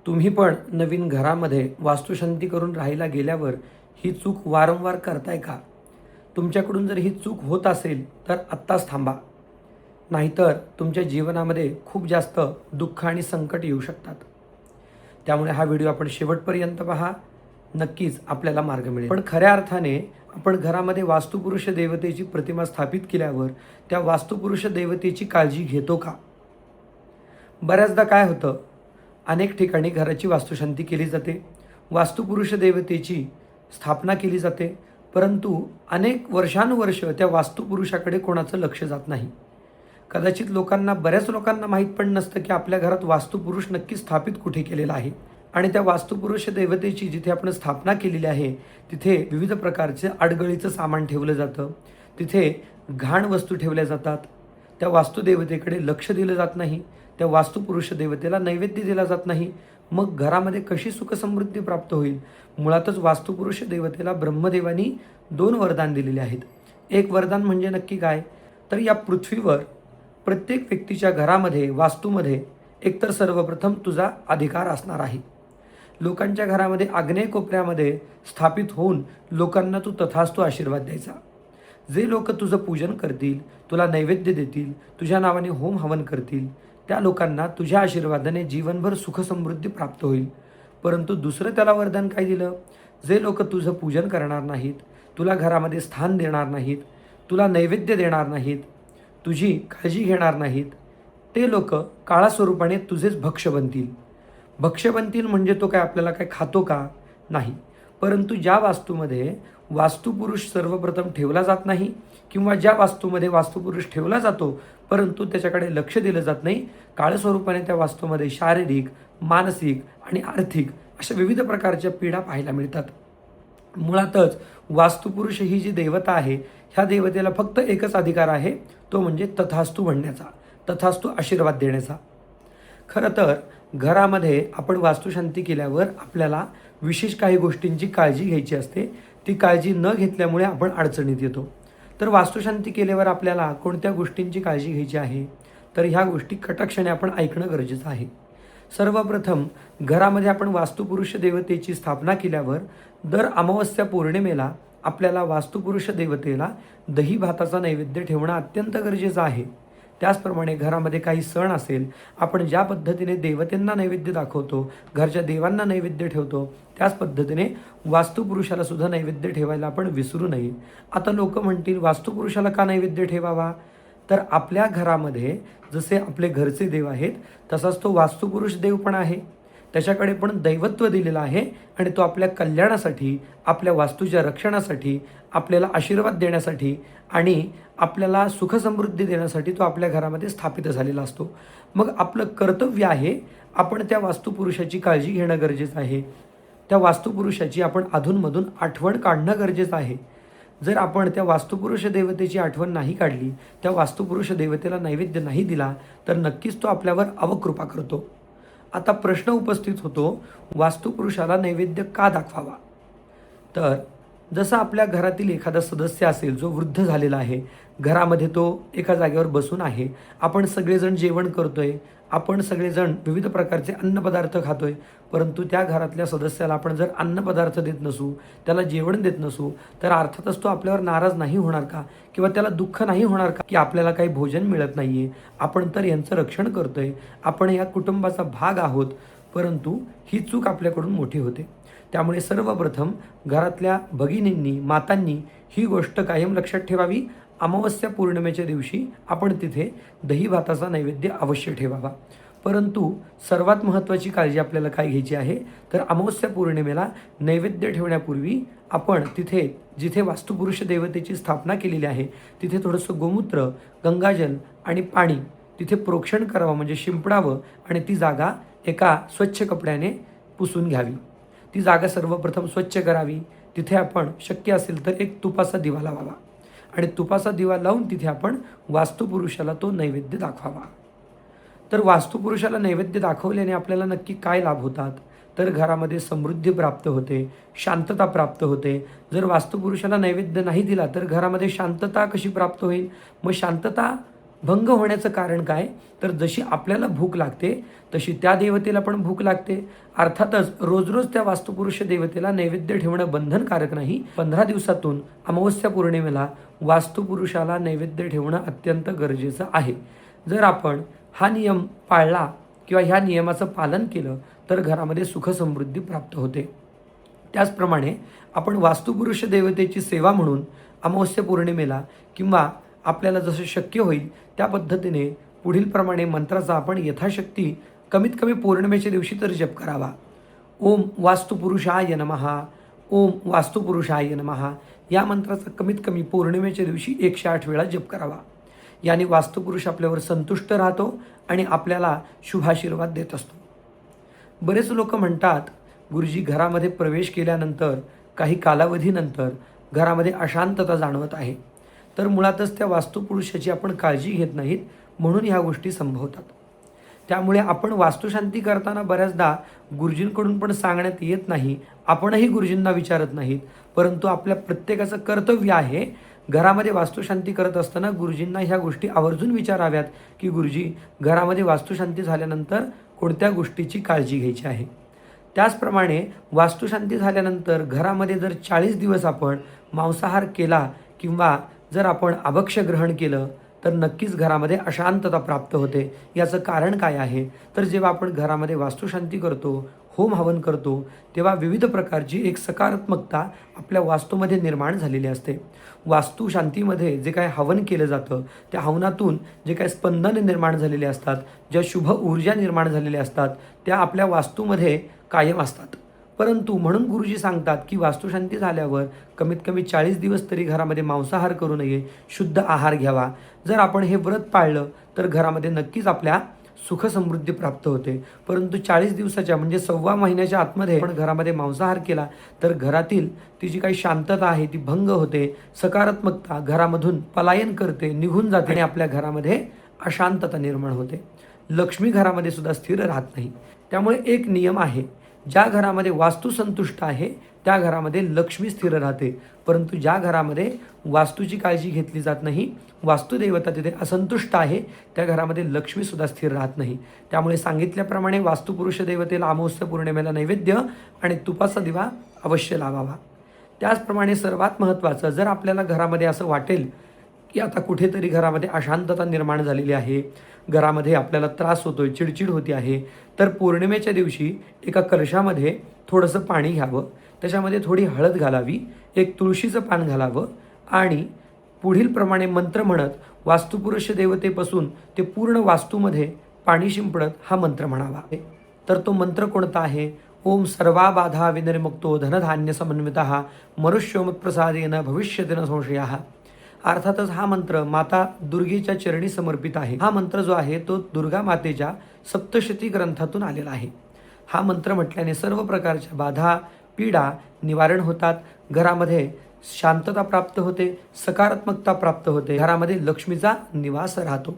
तुम्ही पण नवीन घरामध्ये वास्तुशांती करून राहायला गेल्यावर ही चूक वारंवार करताय का? तुमच्याकडून जर ही चूक होत असेल तर आत्ताच थांबा. नाहीतर तुमच्या जीवनामध्ये खूप जास्त दुःख आणि संकट येऊ शकतात. त्यामुळे हा व्हिडिओ आपण शेवटपर्यंत पहा. नक्कीच आपल्याला मार्ग मिळेल. पण खऱ्या अर्थाने आपण घरामध्ये वास्तुपुरुष देवतेची प्रतिमा स्थापित केल्यावर त्या वास्तुपुरुष देवतेची काळजी घेतो का? बऱ्याचदा काय होतं, अनेक ठिकाणी घराची वास्तुशांती केली जाते, वास्तुपुरुष देवतेची स्थापना केली जाते, परंतु अनेक वर्षानुवर्ष त्या वास्तुपुरुषाकडे कोणाचं लक्ष जात नाही. कदाचित बऱ्याच लोकांना माहीत पण नसतं की आपल्या घरात वास्तुपुरुष नक्की स्थापित कुठे केलेला आहे. आणि त्या वास्तुपुरुष देवतेची जिथे आपण स्थापना केलेली आहे तिथे विविध प्रकारचे अडगळीचं सामान ठेवलं जातं, तिथे घाण वस्तू ठेवल्या जातात. त्या वास्तुदेवतेकडे लक्ष दिलं जात नाही, त्या वास्तुपुरुष देवतेला नैवेद्य दिला जात नाही. मग घरामध्ये कशी सुखसमृद्धी प्राप्त होईल? मुळातच वास्तुपुरुष देवतेला ब्रह्मदेवानी 2 वरदान दिलेले आहेत. एक वरदान म्हणजे नक्की काय, तर या पृथ्वीवर प्रत्येक व्यक्तीच्या घरामध्ये वास्तूमध्ये एकतर सर्वप्रथम तुझा अधिकार असणार आहे. लोकांच्या घरामध्ये आग्नेय कोपऱ्यामध्ये स्थापित होऊन लोकांना तू तथास्तु आशीर्वाद द्यायचा. जे लोक तुझं पूजन करतील, तुला नैवेद्य देतील, तुझ्या नावाने होम हवन करतील, त्या लोकांना तुझ्या आशीर्वादाने जीवनभर सुखसमृद्धी प्राप्त होईल. परंतु दुसरं त्याला वरदान काय दिलं, जे लोक तुझं पूजन करणार नाहीत, तुला घरामध्ये स्थान देणार नाहीत, तुला नैवेद्य देणार नाहीत, तुझी काळजी घेणार नाहीत, ते लोक काळा स्वरूपाने तुझेच भक्ष बनतील. भक्ष बनतील म्हणजे तो काय आपल्याला काय खातो का? नाही. परंतु ज्या वास्तूमध्ये वास्तुपुरुष सर्वप्रथम ठेवला जात नाही किंवा ज्या वास्तूमध्ये वास्तुपुरुष ठेवला जातो परंतु त्याच्याकडे लक्ष दिलं जात नाही, काळ स्वरूपाने त्या वास्तूमध्ये शारीरिक, मानसिक आणि आर्थिक अशा विविध प्रकारच्या पीडा पाहायला मिळतात. मुळातच वास्तुपुरुष ही जी देवता आहे, ह्या देवतेला फक्त एकच अधिकार आहे, तो म्हणजे तथास्तु म्हणण्याचा, तथास्तु आशीर्वाद देण्याचा. खरं तर घरामध्ये आपण वास्तुशांती केल्यावर आपल्याला विशेष काही गोष्टींची काळजी घ्यायची असते. ती काळजी न घेतल्यामुळे आपण अडचणीत येतो. तर वास्तुशांती केल्यावर आपल्याला कोणत्या गोष्टींची काळजी घ्यायची आहे, तर ह्या गोष्टी कटाक्षाने आपण ऐकणं गरजेचं आहे. सर्वप्रथम घरामध्ये आपण वास्तुपुरुष देवतेची स्थापना केल्यावर दर अमावस्या पौर्णिमेला आपल्याला वास्तुपुरुष देवतेला दही भाताचा नैवेद्य ठेवणं अत्यंत गरजेचं आहे. त्याचप्रमाणे घरामध्ये काही सण असेल, आपण ज्या पद्धतीने देवतेंना नैवेद्य दाखवतो, घरच्या देवांना नैवेद्य ठेवतो, त्याच पद्धतीने वास्तुपुरुषाला सुद्धा नैवेद्य ठेवायला आपण विसरू नये. आता लोक म्हणतील वास्तुपुरुषाला का नैवेद्य ठेवावा, तर आपल्या घरामध्ये जसे आपले घरचे देव आहेत तसाच तो वास्तुपुरुष देव पण आहे. त्याच्याकडे पण दैवत्व दिलेलं आहे आणि तो आपल्या कल्याणासाठी, आपल्या वास्तूच्या रक्षणासाठी, आपल्याला आशीर्वाद देण्यासाठी आणि आपल्याला सुखसमृद्धी देण्यासाठी तो आपल्या घरामध्ये स्थापित झालेला असतो. मग आपलं कर्तव्य आहे, आपण त्या वास्तुपुरुषाची काळजी घेणं गरजेचं आहे. त्या वास्तुपुरुषाची आपण अधूनमधून आठवण काढणं गरजेचं आहे. जर आपण त्या वास्तुपुरुष देवतेची आठवण नाही काढली, त्या वास्तुपुरुष देवतेला नैवेद्य नाही दिला, तर नक्कीच तो आपल्यावर अवकृपा करतो. आता प्रश्न उपस्थित होतो, वास्तुपुरुषाला नैवेद्य का दाखवावा? तर जसं आपल्या घरातील एखादा सदस्य असेल जो वृद्ध झालेला आहे, घरामध्ये तो एका जागेवर बसून आहे, आपण सगळेजण जेवण करतोय, आपण सगळेजण विविध प्रकारचे अन्नपदार्थ खातोय, परंतु त्या घरातल्या सदस्याला आपण जर अन्नपदार्थ देत नसू, त्याला जेवण देत नसू, तर अर्थातच तो आपल्यावर नाराज नाही होणार का? किंवा त्याला दुःख नाही होणार का की आपल्याला काही भोजन मिळत नाही आहे? आपण तर यांचं रक्षण करतोय, आपण या कुटुंबाचा भाग आहोत, परंतु ही चूक आपल्याकडून मोठी होते. त्यामुळे सर्वप्रथम घरातल्या भगिनींनी, मातांनी ही गोष्ट कायम लक्षात ठेवावी. अमावस्या पौर्णिमेच्या दिवशी आपण तिथे दही भाताचा नैवेद्य अवश्य ठेवावा. परंतु सर्वात महत्त्वाची काळजी आपल्याला काय घ्यायची आहे, तर अमावस्या पौर्णिमेला नैवेद्य ठेवण्यापूर्वी आपण तिथे जिथे वास्तुपुरुष देवतेची स्थापना केलेली आहे तिथे थोडंसं गोमूत्र, गंगाजल आणि पाणी तिथे प्रोक्षण करावं, म्हणजे शिंपडावं आणि ती जागा एका स्वच्छ कपड्याने पुसून घ्यावी. ती जागा सर्वप्रथम स्वच्छ करावी. तिथे आपण शक्य असेल तर एक तुपाचा दिवा लावावा आणि तुपाचा दिवा लावून तिथे आपण वास्तुपुरुषाला तो नैवेद्य दाखवावा. तर वास्तुपुरुषाला नैवेद्य दाखवल्याने आपल्याला नक्की काय लाभ होतात, तर घरामध्ये समृद्धी प्राप्त होते, शांतता प्राप्त होते. जर वास्तुपुरुषाला नैवेद्य नाही दिला तर घरामध्ये शांतता कशी प्राप्त होईल? मग शांतता भंग होण्याचं कारण काय, तर जशी आपल्याला भूक लागते तशी त्या देवतेला पण भूक लागते. अर्थातच रोज रोज त्या वास्तुपुरुष देवतेला नैवेद्य ठेवणं बंधनकारक नाही. 15 दिवसातून अमावस्या पौर्णिमेला वास्तुपुरुषाला नैवेद्य ठेवणं अत्यंत गरजेचं आहे. जर आपण हा नियम पाळला किंवा ह्या नियमाचं पालन केलं तर घरामध्ये सुखसमृद्धी प्राप्त होते. त्याचप्रमाणे आपण वास्तुपुरुष देवतेची सेवा म्हणून अमावस्या पौर्णिमेला किंवा आपल्याला जसं शक्य होईल त्या पद्धतीने पुढीलप्रमाणे मंत्राचा आपण यथाशक्ती कमीत कमी पौर्णिमेच्या दिवशी तर जप करावा. ओम वास्तुपुरुषाय नमः, ओम वास्तुपुरुषाय नमः या मंत्राचा कमीत कमी पौर्णिमेच्या दिवशी 108 वेळा जप करावा. याने वास्तुपुरुष आपल्यावर संतुष्ट राहतो आणि आपल्याला शुभाशीर्वाद देत असतो. बरेच लोक म्हणतात, गुरुजी घरामध्ये प्रवेश केल्यानंतर काही कालावधीनंतर घरामध्ये अशांतता जाणवत आहे. तर मुळातच त्या वास्तुपुरुषाची आपण काळजी घेत नाहीत, म्हणून ह्या गोष्टी संभवतात. त्यामुळे आपण वास्तुशांती करताना बऱ्याचदा गुरुजींकडून पण सांगण्यात येत नाही, आपणही गुरुजींना विचारत नाहीत. परंतु आपल्या प्रत्येकाचं कर्तव्य आहे घरामध्ये वास्तुशांती करत असताना गुरुजींना ह्या गोष्टी आवर्जून विचाराव्यात की गुरुजी घरामध्ये वास्तुशांती झाल्यानंतर कोणत्या गोष्टीची काळजी घ्यायची आहे. त्याचप्रमाणे वास्तुशांती झाल्यानंतर घरामध्ये जर 40 दिवस आपण मांसाहार केला किंवा जर आपण अभक्ष्य ग्रहण केलं तर नक्कीच घरामध्ये अशांतता प्राप्त होते. याचं कारण काय आहे, तर जेव्हा आपण घरामध्ये वास्तुशांती करतो, होम हवन करतो, तेव्हा विविध प्रकारची एक सकारात्मकता आपल्या वास्तूमध्ये निर्माण झालेली असते. वास्तुशांतीमध्ये जे काय हवन केलं जातं त्या हवनातून जे काही स्पंदन निर्माण झालेले असतात, ज्या शुभ ऊर्जा निर्माण झालेल्या असतात त्या आपल्या वास्तूमध्ये कायम असतात. परंतु म्हणून गुरुजी सांगतात की वास्तुशांती झाल्यावर कमीत कमी 40 दिवस तरी घरामध्ये मांसाहार करू नये, शुद्ध आहार घ्यावा. जर आपण हे व्रत पाळलं तर घरामध्ये नक्कीच आपल्या सुखसमृद्धी प्राप्त होते. परंतु 40 दिवसाच्या म्हणजे 1.25 महिन्याच्या आतमध्ये आपण घरामध्ये मांसाहार केला तर घरातील ती जी काही शांतता आहे ती भंग होते, सकारात्मकता घरामधून पलायन करते, निघून जाते आणि आपल्या घरामध्ये अशांतता निर्माण होते. लक्ष्मी घरामध्ये सुद्धा स्थिर राहत नाही. त्यामुळे एक नियम आहे, ज्या घरामध्ये वास्तू संतुष्ट आहे त्या घरामध्ये लक्ष्मी स्थिर राहते. परंतु ज्या घरामध्ये वास्तूची काळजी घेतली जात नाही, वास्तुदेवता तिथे असंतुष्ट आहे, त्या घरामध्ये लक्ष्मीसुद्धा स्थिर राहत नाही. त्यामुळे सांगितल्याप्रमाणे वास्तुपुरुष देवतेला अमावस्या पौर्णिमेला नैवेद्य आणि तुपाचा दिवा अवश्य लावावा. त्याचप्रमाणे सर्वात महत्त्वाचं, जर आपल्याला घरामध्ये असं वाटेल की आता कुठेतरी घरामध्ये अशांतता निर्माण झालेली आहे, घरामध्ये आपल्याला त्रास होतोय, चिडचिड होती आहे, तर पौर्णिमेच्या दिवशी एका कलशामध्ये थोडंसं पाणी घ्यावं, त्याच्यामध्ये थोडी हळद घालावी, एक तुळशीचं पान घालावं आणि पुढील प्रमाणे मंत्र म्हणत वास्तुपुरुष देवतेपासून ते पूर्ण वास्तूमध्ये पाणी शिंपडत हा मंत्र म्हणावा. तर तो मंत्र कोणता आहे? ओम सर्वा बाधा विनिर्मुक्तो धनधान्य समन्वितः मनुष्योमत्प्रसादेन भविष्यति न संशयः. अर्थातच हा मंत्र माता दुर्गेच्या चरणी समर्पित आहे. हा मंत्र जो आहे तो दुर्गा मातेच्या सप्तशती ग्रंथातून आलेला आहे. हा मंत्र म्हटल्याने सर्व प्रकारच्या बाधा पीडा निवारण होतात, घरामध्ये शांतता प्राप्त होते, सकारात्मकता प्राप्त होते, घरामध्ये लक्ष्मीचा निवास राहतो.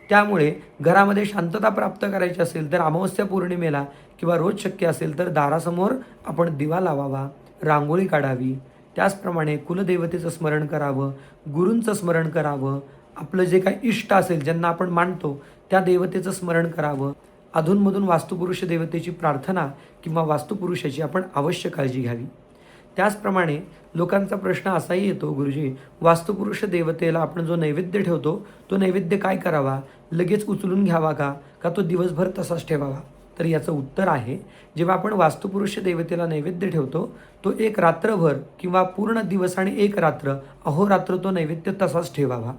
त्यामुळे घरामध्ये शांतता प्राप्त करायची असेल तर अमावस्या पौर्णिमेला किंवा रोज शक्य असेल तर दारासमोर आपण दिवा लावावा, रांगोळी काढावी. त्याचप्रमाणे कुलदेवतेचं स्मरण करावं, गुरूंचं स्मरण करावं, आपलं जे काही इष्ट असेल ज्यांना आपण मानतो त्या देवतेचं स्मरण करावं. अधूनमधून वास्तुपुरुष देवतेची प्रार्थना किंवा वास्तुपुरुषाची आपण अवश्य काळजी घ्यावी. त्याचप्रमाणे लोकांचा प्रश्न असाही येतो, गुरुजी वास्तुपुरुष देवतेला आपण जो नैवेद्य ठेवतो तो नैवेद्य काय करावा, लगेच उचलून घ्यावा का तो दिवसभर तसाच ठेवावा? तर याचं उत्तर आहे, जेव्हा आपण वास्तुपुरुष देवतेला नैवेद्य ठेवतो तो एक रात्रभर किंवा पूर्ण दिवस आणि एक रात्र अहोरात्र तो नैवेद्य तसाच ठेवावा.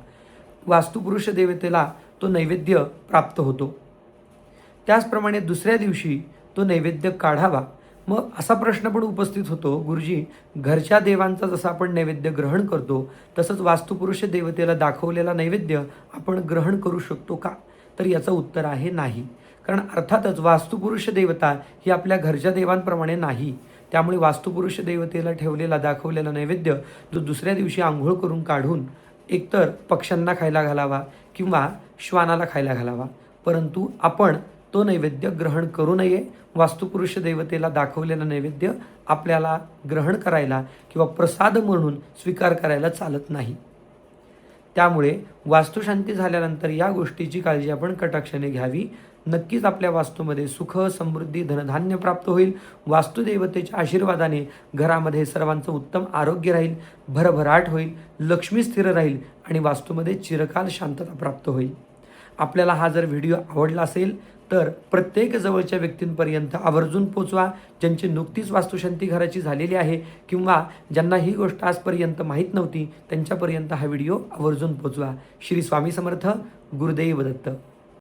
वास्तुपुरुष देवतेला तो नैवेद्य प्राप्त होतो. त्याचप्रमाणे दुसऱ्या दिवशी तो नैवेद्य काढावा. मग असा प्रश्न पण उपस्थित होतो, गुरुजी घरच्या देवांचा जसा आपण नैवेद्य ग्रहण करतो तसंच वास्तुपुरुष देवतेला दाखवलेला नैवेद्य आपण ग्रहण करू शकतो का? तर याचं उत्तर आहे नाही. कारण अर्थातच वास्तुपुरुष देवता ही आपल्या घरच्या देवांप्रमाणे नाही. त्यामुळे वास्तुपुरुष देवतेला ठेवलेला दाखवलेला नैवेद्य जो दुसऱ्या दिवशी आंघोळ करून काढून एकतर पक्ष्यांना खायला घालावा किंवा श्वानाला खायला घालावा. परंतु आपण तो नैवेद्य ग्रहण करू नये. वास्तुपुरुष देवतेला दाखवलेला नैवेद्य आपल्याला ग्रहण करायला किंवा प्रसाद म्हणून स्वीकार करायला चालत नाही. त्यामुळे वास्तुशांती झाल्यानंतर या गोष्टीची काळजी आपण कटाक्षाने घ्यावी. नक्कीच आपल्या वास्तूमध्ये सुख, समृद्धी, धनधान्य प्राप्त होईल. वास्तुदेवतेच्या आशीर्वादाने घरामध्ये सर्वांचं उत्तम आरोग्य राहील, भरभराट होईल, लक्ष्मी स्थिर राहील आणि वास्तूमध्ये चिरकाल शांतता प्राप्त होईल. आपल्याला हा जर व्हिडिओ आवडला असेल तर प्रत्येक जवळच्या व्यक्तींपर्यंत आवर्जून पोचवा. ज्यांची नुकतीच वास्तुशांती घराची झालेली आहे किंवा ज्यांना ही गोष्ट आजपर्यंत माहीत नव्हती त्यांच्यापर्यंत हा व्हिडिओ आवर्जून पोचवा. श्री स्वामी समर्थ. गुरुदेव दत्त.